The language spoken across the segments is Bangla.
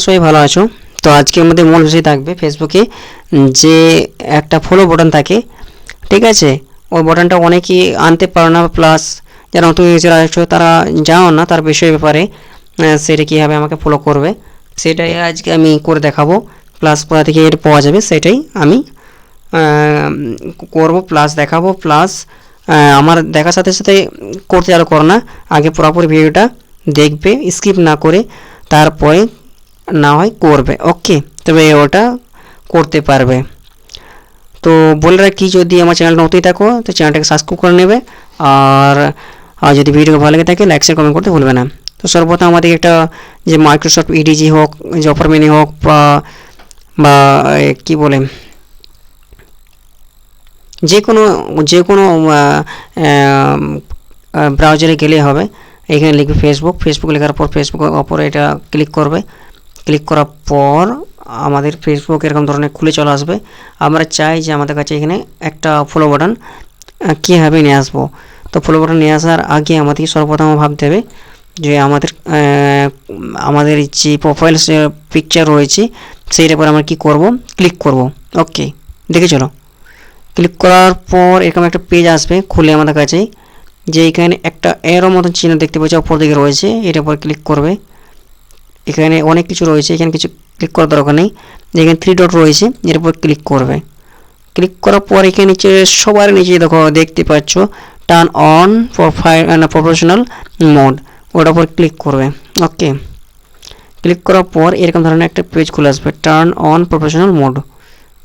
সবাই ভালো আছো। তো আজকে আমাদের মূল বিষয় থাকবে ফেসবুকে যে একটা ফলো বাটন থাকে, ঠিক আছে? ওই বাটনটা অনেকেই আনতে পারো না, প্লাস যারা নতুন ইউজার আছো তারা জানো না তার বিষয় ব্যাপারে। সেটা কীভাবে আমাকে ফলো করবে সেটাই আজকে আমি করে দেখাবো, প্লাস কোথা থেকে এটা পাওয়া যাবে সেটাই আমি করব, প্লাস দেখাবো, প্লাস আমার দেখার সাথে সাথে করতে চালু করো না, আগে পুরোপুরি ভিডিওটা দেখবে স্কিপ না করে, তারপরে না হয় করবে। ওকে, তবে ওটা করতে পারবে। তো বলে রাখি, যদি আমার চ্যানেল নতুন থাকো তো চ্যানেলটাকে সাবস্ক্রাইব করে নেবে, আর যদি ভিডিও ভালো লাগে থাকে লাইক শেয়ার কমেন্ট করতে ভুলবে না। তো সর্বপ্রথম আমাদের একটা যে মাইক্রোসফট ইডিজি হোক, যে অপার মিনি হোক, বা কী বলে যে কোনো ব্রাউজারে গেলে হবে। এখানে লিখবে ফেসবুক লেখার পর ফেসবুকের ওপরে এটা ক্লিক করবে। ক্লিক করার পর আমাদের ফেসবুক এরকম ধরনের খুলে চলে আসবে। আমরা চাই যে আমাদের কাছে এখানে একটা ফলো বাটন কীভাবে নিয়ে আসবো। তো ফলো বাটন নিয়ে আসার আগে আমাদেরকে সর্বপ্রথম ভাবতে হবে যে আমাদের যে প্রোফাইল পিকচার রয়েছে সেইটার পর আমরা কী করব, ক্লিক করব। ওকে, দেখে চলো। ক্লিক করার পর এরকম একটা পেজ আসবে খুলে আমাদের কাছে, যে এখানে একটা এরো মতন চিহ্ন দেখতে পাচ্ছি ওপর দিকে রয়েছে, এটার উপর ক্লিক করবে। এখানে অনেক কিছু রয়েছে, এখানে কিছু ক্লিক করার দরকার নেই। এখানে 3 ডট রয়েছে, এর উপর ক্লিক করবে। ক্লিক করার পর এখানে নিচে সবার নিচে দেখো দেখতে পাচ্ছ টার্ন অন প্রফেশনাল মোড, ওটার উপর ক্লিক করবে। ওকে, ক্লিক করার পর এরকম ধরনের একটা পেজ খুলে আসবে, টার্ন অন প্রফেশনাল মোড।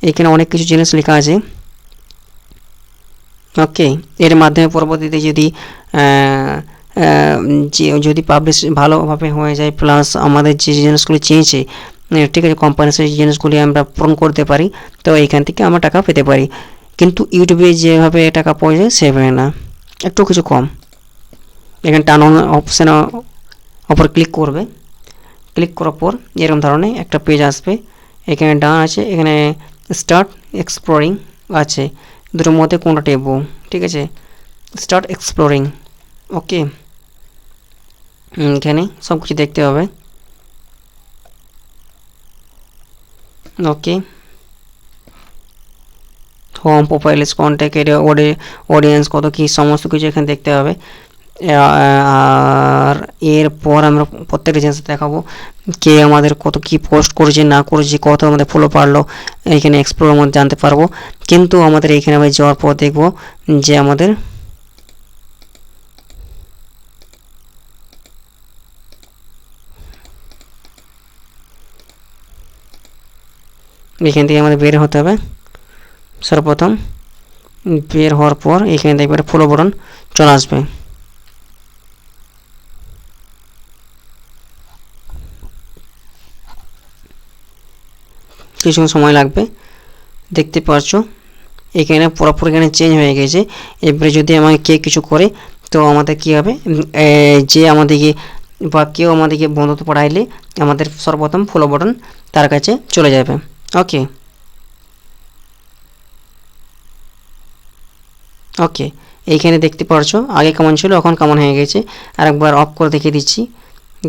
এখানে অনেক কিছু জিনিস লেখা আছে। ওকে, এর মাধ্যমে পরবর্তীতে যদি পাবলিশ ভালোভাবে হয়ে যায়, প্লাস আমাদের যে জিনিসগুলি চেয়েছে, ঠিক আছে, কোম্পানির সেই জিনিসগুলি আমরা পূরণ করতে পারি, তো এইখান থেকে আমরা টাকা পেতে পারি। কিন্তু ইউটিউবে যেভাবে টাকা পাওয়া যায় সেভাবে না, একটু কিছু কম। এখানে টার্ন অন অপশানের ওপর ক্লিক করবে। ক্লিক করার পর এরকম ধরনের একটা পেজ আসবে। এখানে ডান আছে, এখানে স্টার্ট এক্সপ্লোরিং আছে, দুটোর মধ্যে কোনটা টেপবো? ঠিক আছে, স্টার্ট এক্সপ্লোরিং। ওকে, এখানে সব কিছু দেখতে হবে। ওকে, হোম, প্রোফাইলস, কন্ট্যাক্ট, অডিয়েন্স কত কী সমস্ত কিছু এখানে দেখতে হবে। আর এরপর আমরা প্রত্যেকটা জিনিস দেখাবো, কে আমাদের কত কি পোস্ট করেছে না করেছে, কত আমাদের ফলো পারলো, এখানে এক্সপ্লোরের মধ্যে জানতে পারবো। কিন্তু আমাদের এখানে আমি যাওয়ার পর দেখবো যে আমাদের এখান থেকে আমাদের বের হতে হবে। সর্বপ্রথম বের হওয়ার পর এখানে দেখবে একটা ফলো বাটন চলে আসবে। কিছু সময় লাগবে, দেখতে পাচ্ছ এখানে পুরোপুরি এখানে চেঞ্জ হয়ে গেছে। এবারে যদি আমাকে কে কিছু করে তো আমাদের কী হবে, যে আমাদেরকে বা কেউ আমাদেরকে বন্ধুত্ব পাঠাইলে আমাদের সর্বপ্রথম ফলো বাটন তার কাছে চলে যাবে। ওকে, ওকে, এইখানে দেখতে পাচ্ছ আগে কেমন ছিল এখন কেমন হয়ে গেছে। আরেকবার অফ করে দেখিয়ে দিচ্ছি।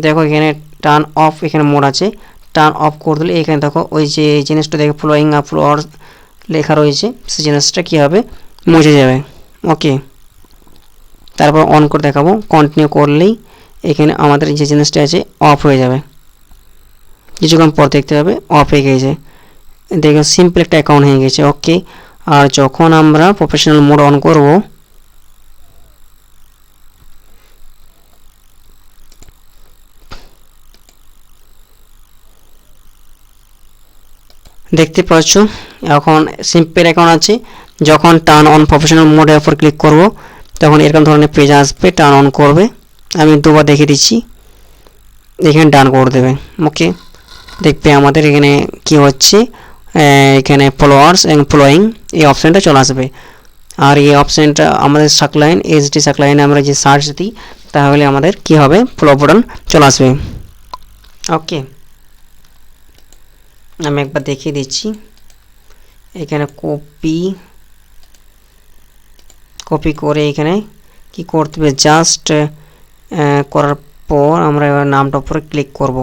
দেখো এখানে টার্ন অফ, এখানে মোড আছে। টার্ন অফ করে দিলে এখানে দেখো ওই যে জিনিসটা দেখো ফ্লোয়িং আপ ফ্লোয়ার লেখা রয়েছে, সেই জিনিসটা কী হবে, মুছে যাবে। ওকে, তারপর অন করে দেখাবো, কন্টিনিউ করলেই এখানে আমাদের যে জিনিসটা আছে অফ হয়ে যাবে। কিছুক্ষণ পর দেখতে হবে অফ হয়ে গেছে। দেখো সিম্পল একটা অ্যাকাউন্ট হয়ে গেছে। ওকে, আর যখন আমরা প্রফেশনাল মোড অন করব, দেখতে পাচ্ছ এখন সিম্পল অ্যাকাউন্ট আছে। যখন টার্ন অন প্রফেশনাল মোডের উপর ক্লিক করব তখন এরকম ধরনের পেজ আসবে, টার্ন অন করবে। আমি দুবার দেখিয়ে দিচ্ছি, এখানে ডান করে দেবে। ওকে, দেখবে আমাদের এখানে কি হচ্ছে, এখানে ফলোয়ার্স এবং ফলোয়িং এই অপশানটা চলে আসবে। আর এই অপশানটা আমাদের সাকলাইন এইচডি সাকলাইনে আমরা যে সার্চ দিই তাহলে আমাদের কি হবে, ফলো বাটন চলে আসবে। ওকে, আমি একবার দেখিয়ে দিচ্ছি। এখানে কপি করে এখানে কি করতে হবে, জাস্ট করার পর আমরা এবার নামটার উপরে ক্লিক করব।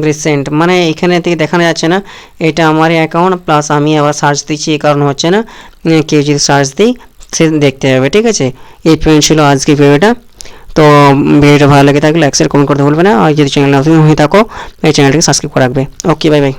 রিসেন্ট মানে এখানে থেকে দেখানো যাচ্ছে না এটা আমারই অ্যাকাউন্ট, প্লাস আমি আবার সার্চ দিচ্ছি এই কারণ হচ্ছে না, কেউ যদি সার্চ দিই সে দেখতে হবে। ঠিক আছে, এই পয়েন্ট ছিল আজকের ভিডিওটা। তো ভিডিওটা ভালো লেগে থাকলে লাইক শেয়ার কমেন্ট করতে ভুলবে না, আর যদি চ্যানেল নতুন হয়ে থাকো এই চ্যানেলটিকে সাবস্ক্রাইব করে রাখবে। ওকে, বাই বাই।